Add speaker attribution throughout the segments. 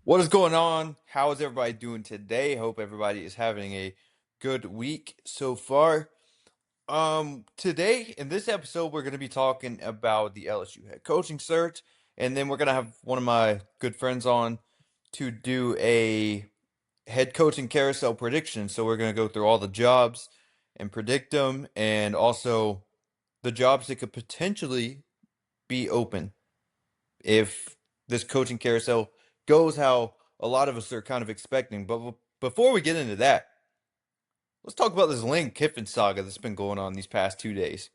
Speaker 1: What is going on? How is everybody doing today? Hope everybody is having a good week so far. Today in this episode, we're going to be talking about the LSU head coaching search, and then we're going to have one of my good friends on to do a head coaching carousel prediction. So we're going to go through all the jobs and predict them, and also the jobs that could potentially be open if this coaching carousel goes how a lot of us are kind of expecting. But before we get into that, let's talk about this Lane Kiffin saga that's been going on these past 2 days.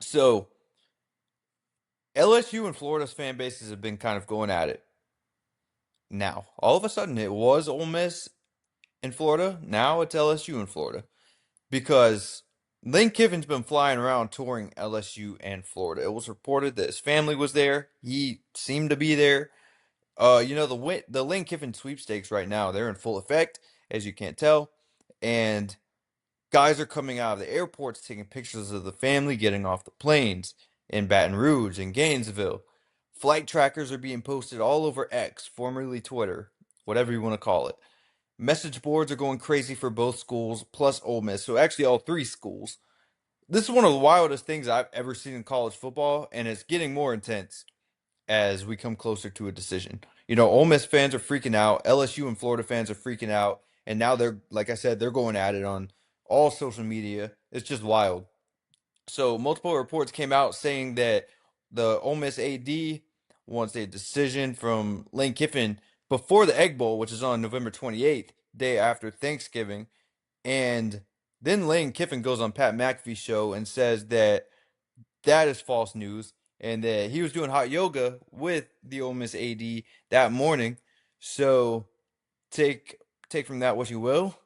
Speaker 1: So, LSU and Florida's fan bases have been kind of going at it. Now, all of a sudden, it was Ole Miss in Florida. Now it's LSU in Florida because Lane Kiffin's been flying around touring LSU and Florida. It was reported that his family was there. He seemed to be there. The Lane Kiffin sweepstakes right now, they're in full effect, as you can't tell. And guys are coming out of the airports taking pictures of the family getting off the planes in Baton Rouge and Gainesville. Flight trackers are being posted all over X, formerly Twitter, whatever you want to call it. Message boards are going crazy for both schools, plus Ole Miss. So actually all three schools. This is one of the wildest things I've ever seen in college football, and it's getting more intense as we come closer to a decision. Ole Miss fans are freaking out. LSU and Florida fans are freaking out. And now they're, like I said, they're going at it on all social media. It's just wild. So multiple reports came out saying that the Ole Miss AD wants a decision from Lane Kiffin before the Egg Bowl, which is on November 28th, day after Thanksgiving. And then Lane Kiffin goes on Pat McAfee's show and says that is false news, and that he was doing hot yoga with the Ole Miss AD that morning. So take take from that what you will.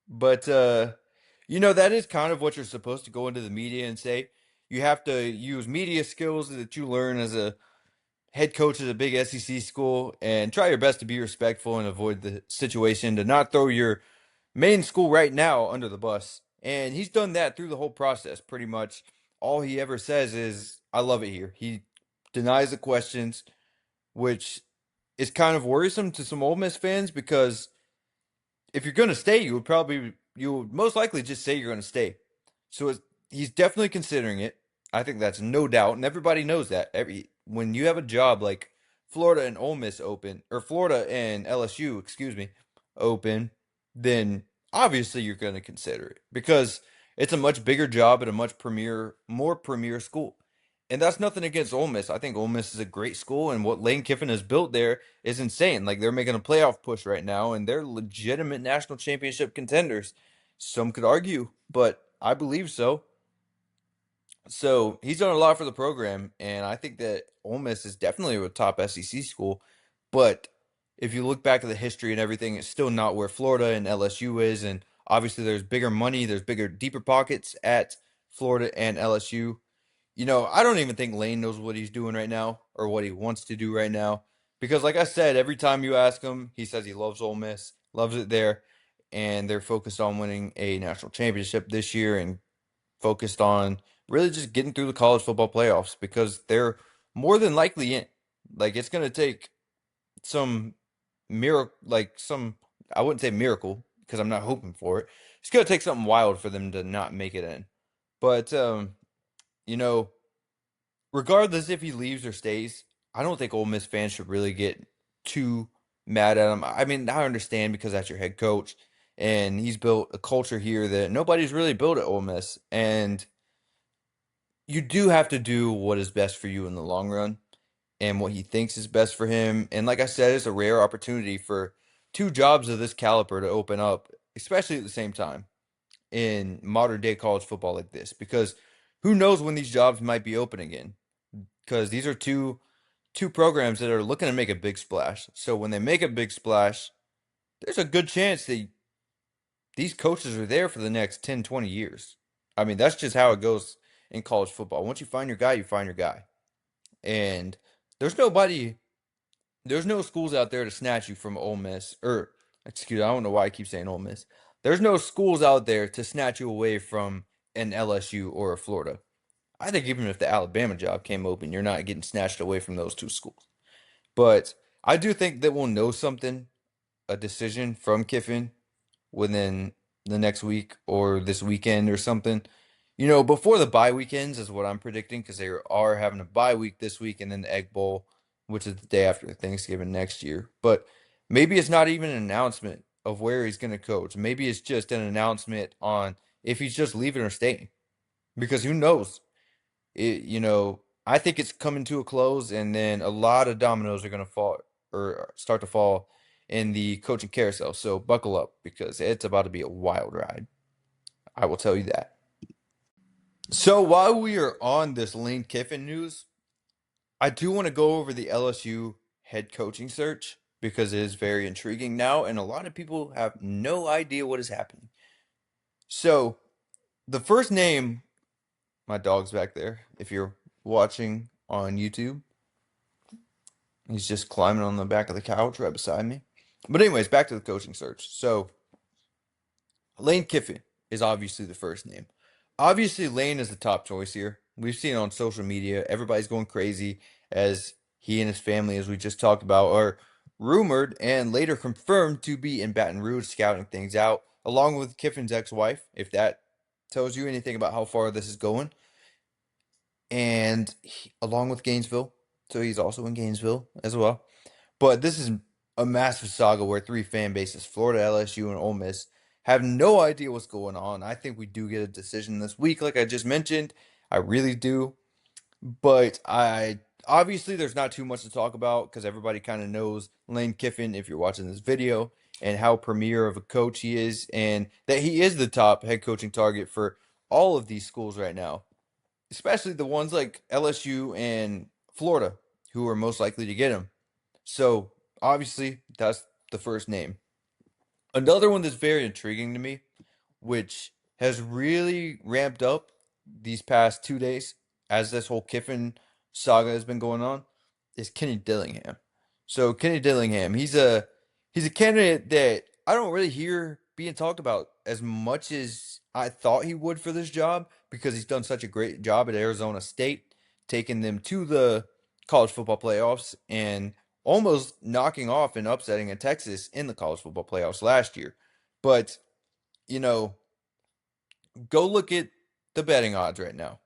Speaker 1: But that is kind of what you're supposed to go into the media and say. You have to use media skills that you learn as a head coach at a big SEC school and try your best to be respectful and avoid the situation to not throw your main school right now under the bus. And he's done that through the whole process, pretty much. All he ever says is, I love it here. He denies the questions, which is kind of worrisome to some Ole Miss fans because if you're going to stay, you would most likely just say you're going to stay. So he's definitely considering it. I think that's no doubt, and everybody knows that. When you have a job like Florida and Ole Miss open, or Florida and LSU, excuse me, open, then obviously you're going to consider it because it's a much bigger job at a more premier school. And that's nothing against Ole Miss. I think Ole Miss is a great school, and what Lane Kiffin has built there is insane. Like they're making a playoff push right now, and they're legitimate national championship contenders. Some could argue, but I believe so. So he's done a lot for the program, and I think that Ole Miss is definitely a top SEC school. But if you look back at the history and everything, it's still not where Florida and LSU is. And obviously, there's bigger money, there's bigger, deeper pockets at Florida and LSU. I don't even think Lane knows what he's doing right now or what he wants to do right now. Because, like I said, every time you ask him, he says he loves Ole Miss, loves it there, and they're focused on winning a national championship this year and focused on really just getting through the college football playoffs because they're more than likely in. Like, it's going to take some miracle, I wouldn't say miracle because I'm not hoping for it. It's going to take something wild for them to not make it in. But, you know, regardless if he leaves or stays, I don't think Ole Miss fans should really get too mad at him. I mean, I understand because that's your head coach, and he's built a culture here that nobody's really built at Ole Miss. And you do have to do what is best for you in the long run and what he thinks is best for him. And like I said, it's a rare opportunity for two jobs of this caliber to open up, especially at the same time in modern day college football like this, because who knows when these jobs might be open again? Because these are two programs that are looking to make a big splash. So when they make a big splash, there's a good chance that these coaches are there for the next 10, 20 years. I mean, that's just how it goes in college football. Once you find your guy, you find your guy. And there's nobody, there's no schools out there to snatch you from Ole Miss. Or, excuse me, I don't know why I keep saying Ole Miss. There's no schools out there to snatch you away from an LSU or a Florida. I think even if the Alabama job came open, you're not getting snatched away from those two schools. But I do think that we'll know something, a decision from Kiffin within the next week or this weekend or something. Before the bye weekends is what I'm predicting because they are having a bye week this week and then the Egg Bowl, which is the day after Thanksgiving next year. But maybe it's not even an announcement of where he's going to coach. Maybe it's just an announcement on if he's just leaving or staying. Because who knows? I think it's coming to a close, and then a lot of dominoes are going to fall or start to fall in the coaching carousel. So buckle up because it's about to be a wild ride. I will tell you that. So while we are on this Lane Kiffin news, I do want to go over the LSU head coaching search because it is very intriguing now, and a lot of people have no idea what is happening. So the first name, my dog's back there. If you're watching on YouTube, he's just climbing on the back of the couch right beside me. But anyways, back to the coaching search. So Lane Kiffin is obviously the first name. Obviously, Lane is the top choice here. We've seen it on social media. Everybody's going crazy as he and his family, as we just talked about, are rumored and later confirmed to be in Baton Rouge scouting things out, along with Kiffin's ex-wife, if that tells you anything about how far this is going, and along with Gainesville. So he's also in Gainesville as well. But this is a massive saga where three fan bases, Florida, LSU, and Ole Miss, have no idea what's going on. I think we do get a decision this week, like I just mentioned. I really do. But I obviously there's not too much to talk about because everybody kind of knows Lane Kiffin if you're watching this video and how premier of a coach he is and that he is the top head coaching target for all of these schools right now, especially the ones like LSU and Florida who are most likely to get him. So obviously, that's the first name. Another one that's very intriguing to me, which has really ramped up these past 2 days as this whole Kiffin saga has been going on, is Kenny Dillingham. So Kenny Dillingham, he's a candidate that I don't really hear being talked about as much as I thought he would for this job because he's done such a great job at Arizona State, taking them to the college football playoffs and almost knocking off and upsetting in Texas in the college football playoffs last year. But, you know, go look at the betting odds right now.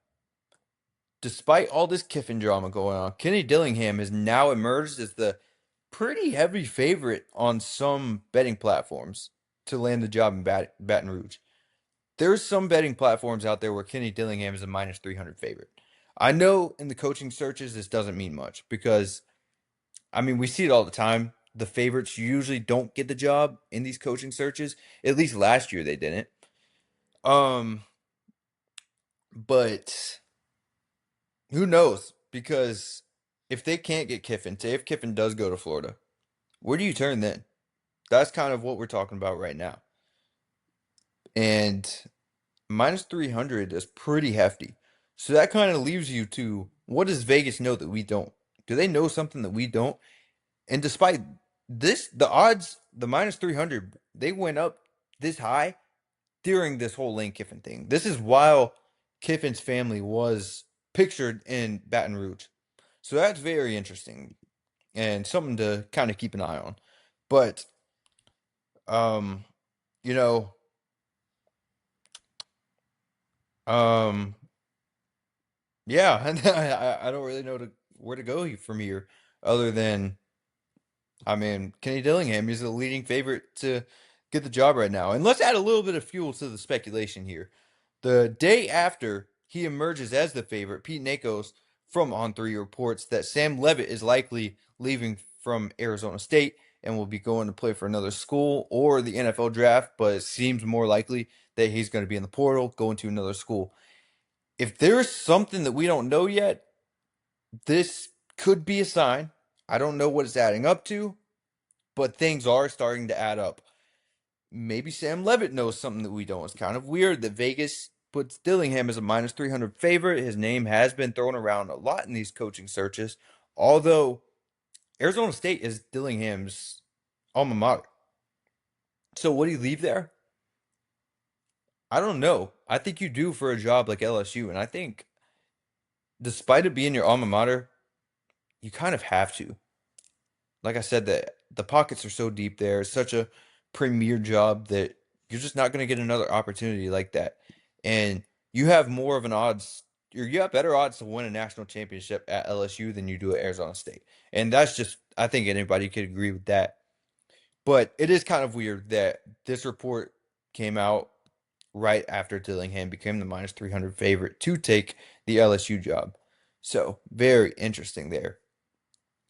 Speaker 1: Despite all this Kiffin drama going on, Kenny Dillingham has now emerged as the pretty heavy favorite on some betting platforms to land the job in Baton Rouge. There's some betting platforms out there where Kenny Dillingham is a minus 300 favorite. I know in the coaching searches this doesn't mean much because, I mean, we see it all the time. The favorites usually don't get the job in these coaching searches. At least last year they didn't. Um, but who knows? Because if they can't get Kiffin, say if Kiffin does go to Florida, where do you turn then? That's kind of what we're talking about right now. And minus 300 is pretty hefty. So that kind of leaves you to what does Vegas know that we don't? Do they know something that we don't? And despite this, the odds, the minus 300, they went up this high during this whole Lane Kiffin thing. This is while Kiffin's family was pictured in Baton Rouge. So that's very interesting and something to kind of keep an eye on. But um, you know, um, yeah, I don't really know where to go from here other than I mean, Kenny Dillingham is the leading favorite to get the job right now. And let's add a little bit of fuel to the speculation here. The day after he emerges as the favorite, Pete Nakos from On3 reports that Sam Leavitt is likely leaving from Arizona State and will be going to play for another school or the NFL draft, but it seems more likely that he's going to be in the portal, going to another school. If there's something that we don't know yet, this could be a sign. I don't know what it's adding up to, but things are starting to add up. Maybe Sam Leavitt knows something that we don't. It's kind of weird that Vegas puts Dillingham as a minus 300 favorite. His name has been thrown around a lot in these coaching searches, although Arizona State is Dillingham's alma mater. So would he leave there? I don't know. I think you do for a job like LSU, and I think despite it being your alma mater, you kind of have to. like I said, that the pockets are so deep there. It's such a premier job that you're just not going to get another opportunity like that. And you have more of an odds, or you have better odds to win a national championship at LSU than you do at Arizona State. And that's just, I think anybody could agree with that. But it is kind of weird that this report came out right after Dillingham became the minus 300 favorite to take the LSU job. So, very interesting there.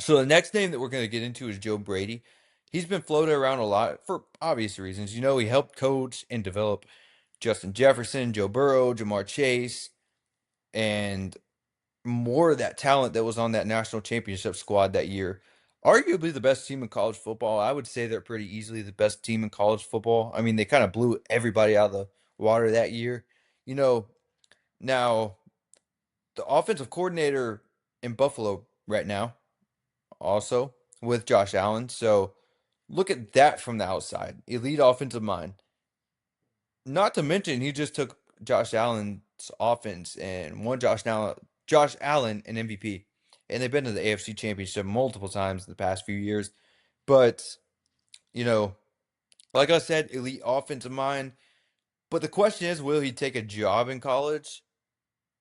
Speaker 1: So, the next name that we're going to get into is Joe Brady. He's been floated around a lot for obvious reasons. You know, he helped coach and develop Justin Jefferson, Joe Burrow, Jamar Chase, and more of that talent that was on that national championship squad that year. Arguably the best team in college football. I would say they're pretty easily the best team in college football. I mean, they kind of blew everybody out of the water that year. You know, now the offensive coordinator in Buffalo right now, also with Josh Allen. So look at that from the outside. Elite offensive mind. Not to mention, he just took Josh Allen's offense and won Josh Allen an MVP. And they've been to the AFC Championship multiple times in the past few years. But, you know, like I said, elite offensive mind. But the question is, will he take a job in college?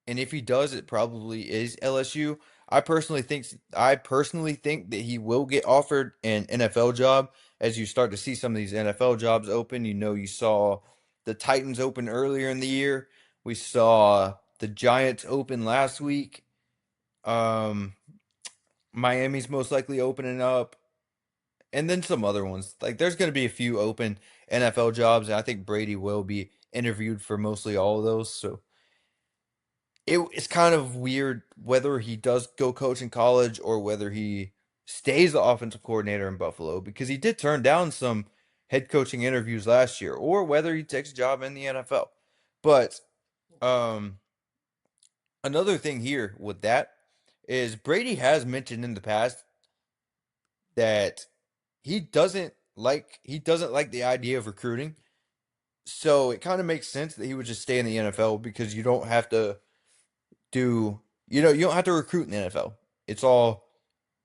Speaker 1: And if he does, it probably is LSU. I personally think that he will get offered an NFL job as you start to see some of these NFL jobs open. You know, you saw the Titans open earlier in the year. We saw the Giants open last week. Um, Miami's most likely opening up, and then some other ones. Like there's going to be a few open NFL jobs, and I think Brady will be interviewed for mostly all of those. So it's kind of weird whether he does go coach in college or whether he stays the offensive coordinator in Buffalo because he did turn down some head coaching interviews last year, or whether he takes a job in the NFL. But um, another thing here with that is Brady has mentioned in the past that he doesn't like the idea of recruiting. So it kind of makes sense that he would just stay in the NFL because you don't have to do you don't have to recruit in the NFL. It's all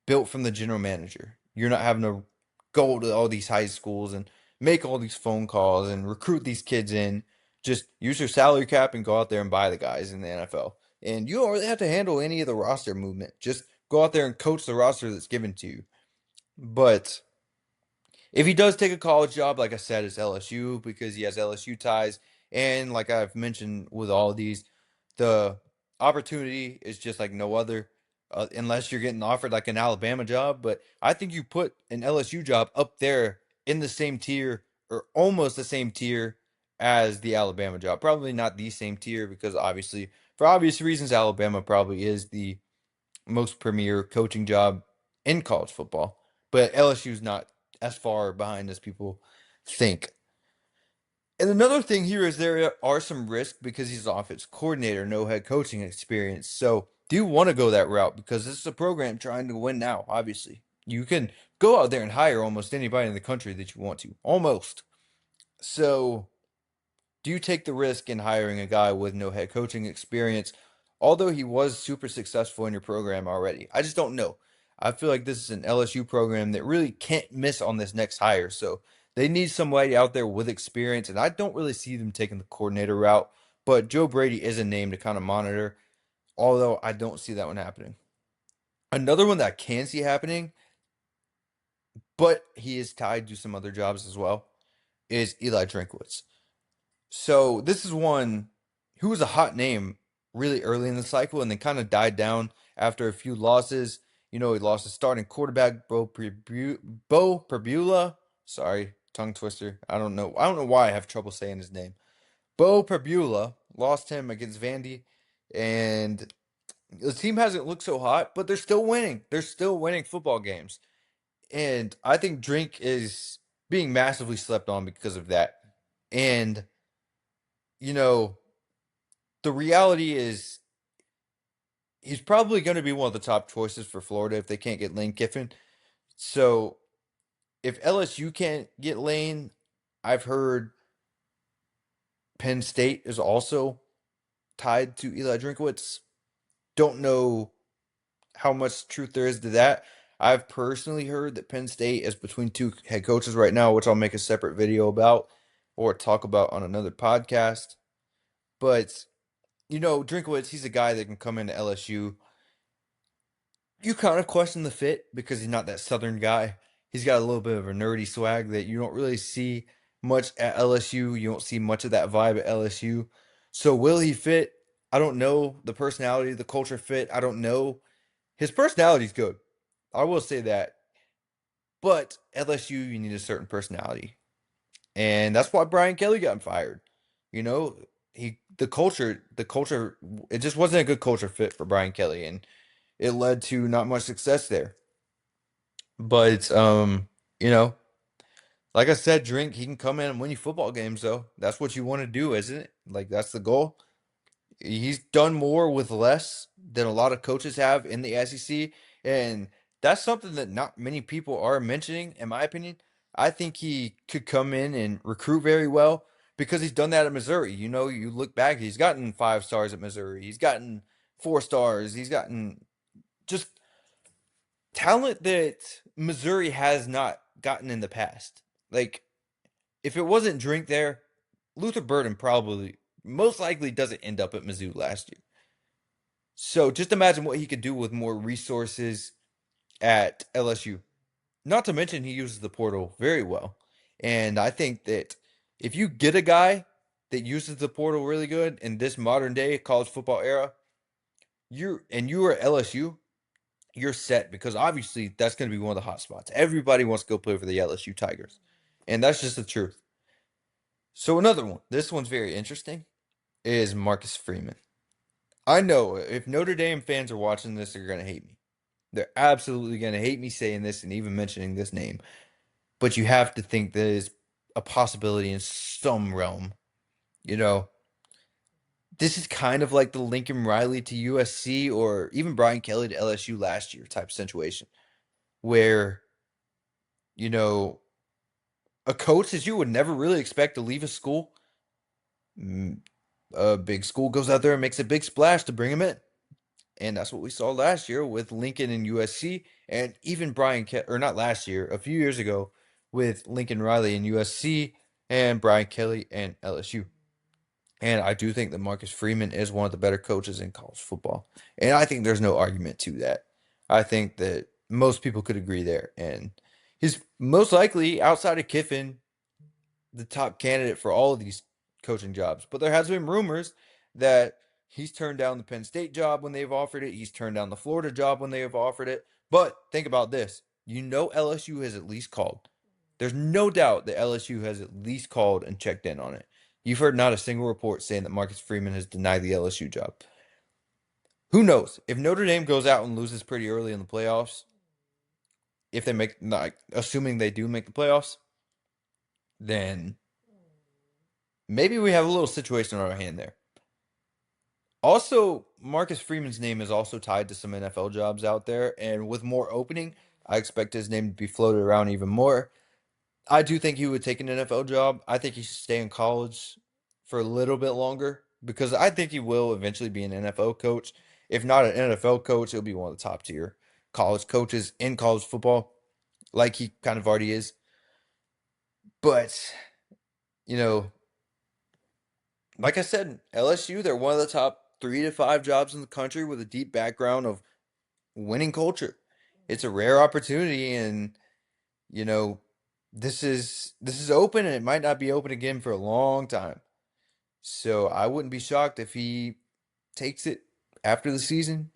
Speaker 1: built from the general manager. You're not having to go to all these high schools and make all these phone calls and recruit these kids in. Just use your salary cap and go out there and buy the guys in the NFL. And you don't really have to handle any of the roster movement. Just go out there and coach the roster that's given to you. But if he does take a college job, like I said, it's LSU because he has LSU ties. And like I've mentioned with all of these, the opportunity is just like no other, unless you're getting offered like an Alabama job. But I think you put an LSU job up there in the same tier or almost the same tier as the Alabama job. Probably not the same tier because obviously, for obvious reasons, Alabama probably is the most premier coaching job in college football. But LSU's not as far behind as people think. And another thing here is there are some risks because he's an offense coordinator, no head coaching experience. So do you want to go that route? Because this is a program trying to win now, obviously. You can go out there and hire almost anybody in the country that you want to. Almost. So do you take the risk in hiring a guy with no head coaching experience, although he was super successful in your program already? I just don't know. I feel like this is an LSU program that really can't miss on this next hire. So they need somebody out there with experience, and I don't really see them taking the coordinator route. But Joe Brady is a name to kind of monitor, although I don't see that one happening. Another one that I can see happening, but he is tied to some other jobs as well, is Eli Drinkwitz. So this is one who was a hot name really early in the cycle and then kind of died down after a few losses. You know, he lost his starting quarterback, Bo Perbula. Sorry, tongue twister. I don't know. I don't know why I have trouble saying his name. Bo Perbula lost him against Vandy, and the team hasn't looked so hot, but they're still winning. They're still winning football games. And I think Drink is being massively slept on because of that. And, you know, the reality is he's probably going to be one of the top choices for Florida if they can't get Lane Kiffin. So if LSU can't get Lane, I've heard Penn State is also tied to Eli Drinkwitz. Don't know how much truth there is to that. I've personally heard that Penn State is between two head coaches right now, which I'll make a separate video about or talk about on another podcast. But, Drinkwitz, he's a guy that can come into LSU. You kind of question the fit because he's not that Southern guy. He's got a little bit of a nerdy swag that you don't really see much at LSU. You don't see much of that vibe at LSU. So will he fit? I don't know. The personality, the culture fit. I don't know. His personality's good. I will say that. But LSU, you need a certain personality. And that's why Brian Kelly got fired. You know, the culture, it just wasn't a good culture fit for Brian Kelly, and it led to not much success there. But you know, like I said, Drink, he can come in and win you football games though. That's what you want to do, isn't it? Like that's the goal. He's done more with less than a lot of coaches have in the SEC, and that's something that not many people are mentioning, in my opinion. I think he could come in and recruit very well because he's done that at Missouri. You look back, he's gotten 5 stars at Missouri, he's gotten 4 stars, he's gotten just talent that Missouri has not gotten in the past. Like, if it wasn't Drink there, Luther Burden probably most likely doesn't end up at Mizzou last year. So just imagine what he could do with more resources at LSU. Not to mention he uses the portal very well. And I think that if you get a guy that uses the portal really good in this modern day college football era, you are at LSU, you're set because obviously that's going to be one of the hot spots. Everybody wants to go play for the LSU Tigers. And that's just the truth. So another one, this one's very interesting, is Marcus Freeman. I know if Notre Dame fans are watching this, they're going to hate me. They're absolutely going to hate me saying this and even mentioning this name. But you have to think there is a possibility in some realm. You know, this is kind of like the Lincoln Riley to USC or even Brian Kelly to LSU last year type situation where, you know, a coach that you would never really expect to leave a school, a big school goes out there and makes a big splash to bring him in. And that's what we saw last year with Lincoln and USC, and even or not last year, a few years ago with Lincoln Riley and USC and Brian Kelly and LSU. And I do think that Marcus Freeman is one of the better coaches in college football. And I think there's no argument to that. I think that most people could agree there. And he's most likely, outside of Kiffin, the top candidate for all of these coaching jobs. But there has been rumors that he's turned down the Penn State job when they've offered it. He's turned down the Florida job when they have offered it. But think about this. LSU has at least called. There's no doubt that LSU has at least called and checked in on it. You've heard not a single report saying that Marcus Freeman has denied the LSU job. Who knows? If Notre Dame goes out and loses pretty early in the playoffs, if they make, not assuming they do make the playoffs, then maybe we have a little situation on our hand there. Also, Marcus Freeman's name is also tied to some NFL jobs out there, and with more opening, I expect his name to be floated around even more. I do think he would take an NFL job. I think he should stay in college for a little bit longer because I think he will eventually be an NFL coach. If not an NFL coach, he'll be one of the top tier college coaches in college football, like he kind of already is. But, you know, like I said, LSU, they're one of the top 3 to 5 jobs in the country with a deep background of winning culture. It's a rare opportunity, and you know, this is open, and it might not be open again for a long time. So I wouldn't be shocked if he takes it after the season,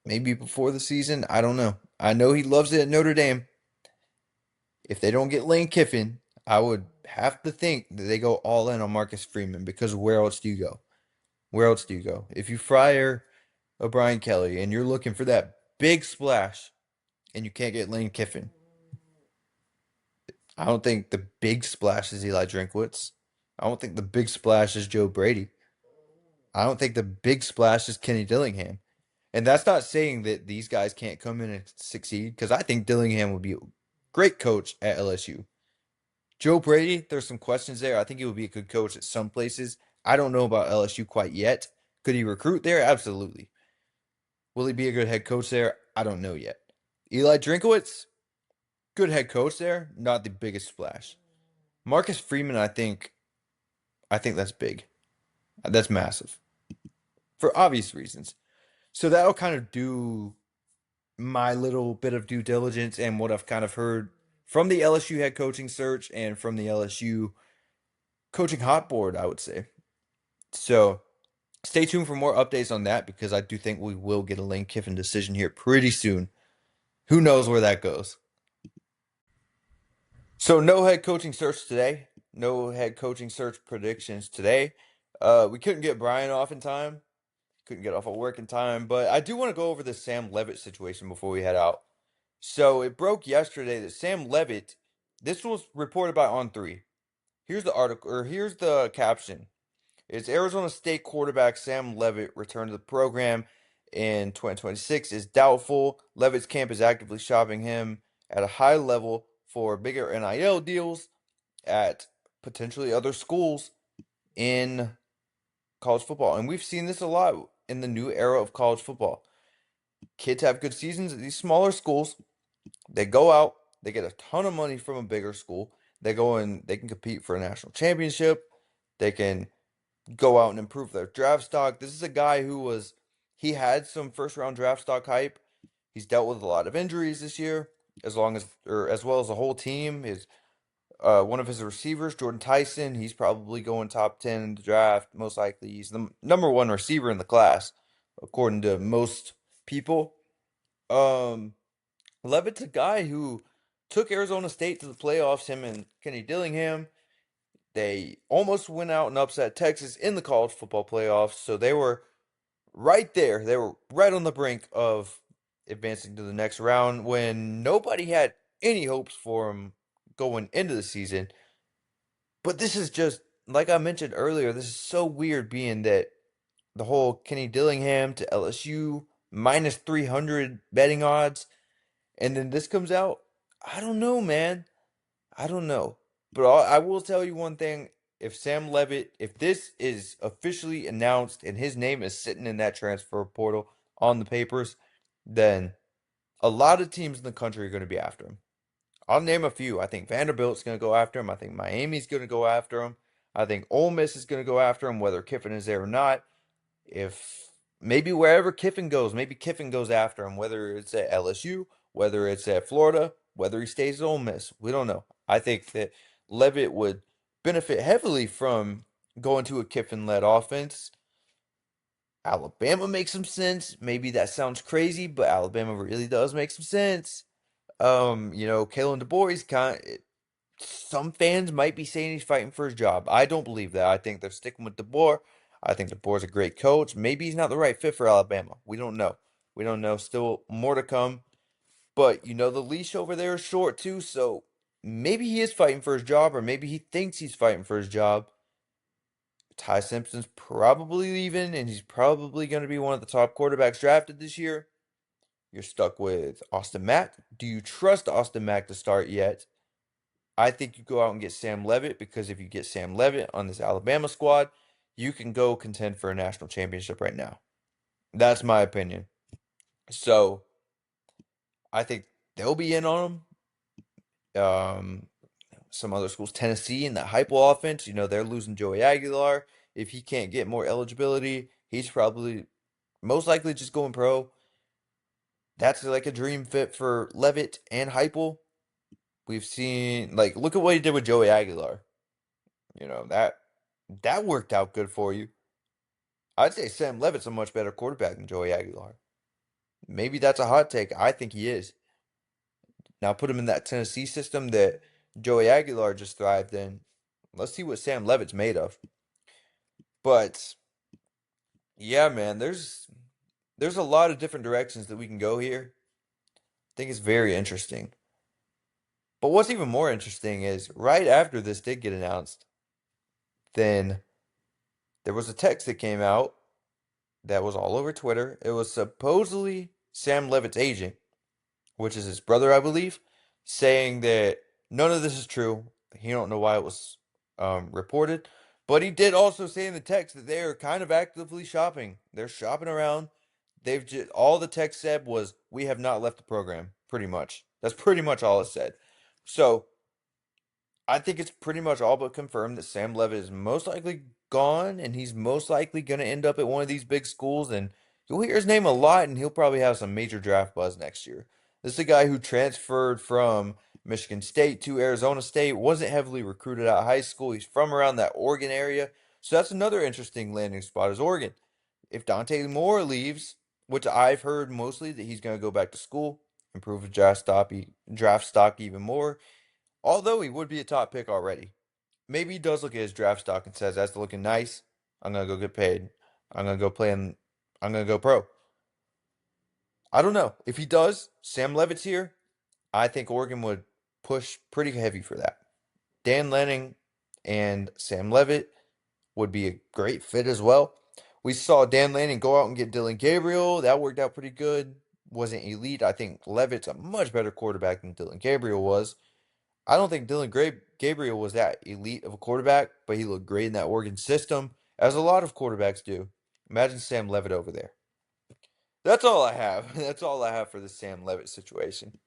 Speaker 1: maybe before the season. I don't know. I know he loves it at Notre Dame. If they don't get Lane Kiffin, I would have to think that they go all in on Marcus Freeman because where else do you go? Where else do you go? If you fire a Brian Kelly and you're looking for that big splash and you can't get Lane Kiffin, I don't think the big splash is Eli Drinkwitz. I don't think the big splash is Joe Brady. I don't think the big splash is Kenny Dillingham. And that's not saying that these guys can't come in and succeed because I think Dillingham would be a great coach at LSU. Joe Brady, there's some questions there. I think he would be a good coach at some places. I don't know about LSU quite yet. Could he recruit there? Absolutely. Will he be a good head coach there? I don't know yet. Eli Drinkowitz, good head coach there, not the biggest splash. Marcus Freeman, I think that's big. That's massive for obvious reasons. So that'll kind of do my little bit of due diligence and what I've kind of heard from the LSU head coaching search and from the LSU coaching hot board, I would say. So stay tuned for more updates on that because I do think we will get a Lane Kiffin decision here pretty soon. Who knows where that goes? So no head coaching search today. No head coaching search predictions today. We couldn't get Brian off in time. Couldn't get off of work in time. But I do want to go over this Sam Leavitt situation before we head out. So it broke yesterday that Sam Leavitt, this was reported by On3. Here's the article, or here's the caption. It's Arizona State quarterback Sam Leavitt returned to the program in 2026 is doubtful. Leavitt's camp is actively shopping him at a high level for bigger NIL deals at potentially other schools in college football. And we've seen this a lot in the new era of college football. Kids have good seasons at these smaller schools. They go out, they get a ton of money from a bigger school. They go and they can compete for a national championship. They can go out and improve their draft stock. This is a guy he had some first round draft stock hype. He's dealt with a lot of injuries this year, as well as the whole team. His one of his receivers, Jordan Tyson, he's probably going top 10 in the draft. Most likely, he's the number one receiver in the class, according to most people. Um, Levitt's a guy who took Arizona State to the playoffs. Him and Kenny Dillingham. They almost went out and upset Texas in the college football playoffs, so they were right there. They were right on the brink of advancing to the next round when nobody had any hopes for them going into the season. But this is just, like I mentioned earlier, this is so weird being that the whole Kenny Dillingham to LSU minus 300 betting odds, and then this comes out. I don't know, man. I don't know. But I will tell you one thing. If this is officially announced and his name is sitting in that transfer portal on the papers, then a lot of teams in the country are going to be after him. I'll name a few. I think Vanderbilt's going to go after him. I think Miami's going to go after him. I think Ole Miss is going to go after him, whether Kiffin is there or not. If maybe wherever Kiffin goes, maybe Kiffin goes after him, whether it's at LSU, whether it's at Florida, whether he stays at Ole Miss. We don't know. I think that Levitt would benefit heavily from going to a Kiffin-led offense. Alabama makes some sense. Maybe that sounds crazy, but Alabama really does make some sense. Kalen DeBoer, some fans might be saying he's fighting for his job. I don't believe that. I think they're sticking with DeBoer. I think DeBoer's a great coach. Maybe he's not the right fit for Alabama. We don't know. We don't know. Still more to come. But the leash over there is short too, so maybe he is fighting for his job, or maybe he thinks he's fighting for his job. Ty Simpson's probably leaving, and he's probably going to be one of the top quarterbacks drafted this year. You're stuck with Austin Mack. Do you trust Austin Mack to start yet? I think you go out and get Sam Leavitt because if you get Sam Leavitt on this Alabama squad, you can go contend for a national championship right now. That's my opinion. So I think they'll be in on him. Some other schools, Tennessee in the Heupel offense, they're losing Joey Aguilar. If he can't get more eligibility, he's probably most likely just going pro. That's like a dream fit for Levitt and Heupel. We've seen look at what he did with Joey Aguilar. That worked out good for you. I'd say Sam Levitt's a much better quarterback than Joey Aguilar. Maybe that's a hot take. I think he is. Now put him in that Tennessee system that Joey Aguilar just thrived in. Let's see what Sam Levitt's made of. But yeah, man, there's a lot of different directions that we can go here. I think it's very interesting. But what's even more interesting is right after this did get announced, then there was a text that came out that was all over Twitter. It was supposedly Sam Levitt's agent, which is his brother, I believe, saying that none of this is true. He don't know why it was reported, but he did also say in the text that they are kind of actively shopping. They're shopping around. All the text said was, "We have not left the program," pretty much. That's pretty much all it said. So I think it's pretty much all but confirmed that Sam Leavitt is most likely gone, and he's most likely going to end up at one of these big schools. And you'll hear his name a lot, and he'll probably have some major draft buzz next year. This is a guy who transferred from Michigan State to Arizona State, wasn't heavily recruited out of high school. He's from around that Oregon area. So that's another interesting landing spot is Oregon. If Dante Moore leaves, which I've heard mostly that he's going to go back to school, improve his draft stock even more, although he would be a top pick already. Maybe he does look at his draft stock and says, "That's looking nice. I'm gonna go get paid. I'm gonna go play in. I'm gonna go pro." I don't know. If he does, Sam Leavitt's here. I think Oregon would push pretty heavy for that. Dan Lanning and Sam Leavitt would be a great fit as well. We saw Dan Lanning go out and get Dylan Gabriel. That worked out pretty good. Wasn't elite. I think Leavitt's a much better quarterback than Dylan Gabriel was. I don't think Gabriel was that elite of a quarterback, but he looked great in that Oregon system, as a lot of quarterbacks do. Imagine Sam Leavitt over there. That's all I have. That's all I have for the Sam Leavitt situation.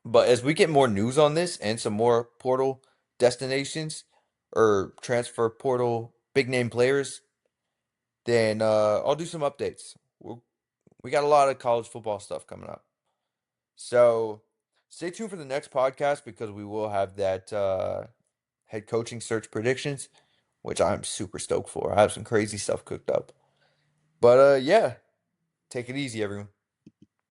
Speaker 1: But as we get more news on this and some more portal destinations or transfer portal big name players, then I'll do some updates. We got a lot of college football stuff coming up. So stay tuned for the next podcast because we will have that head coaching search predictions, which I'm super stoked for. I have some crazy stuff cooked up. But yeah, take it easy, everyone.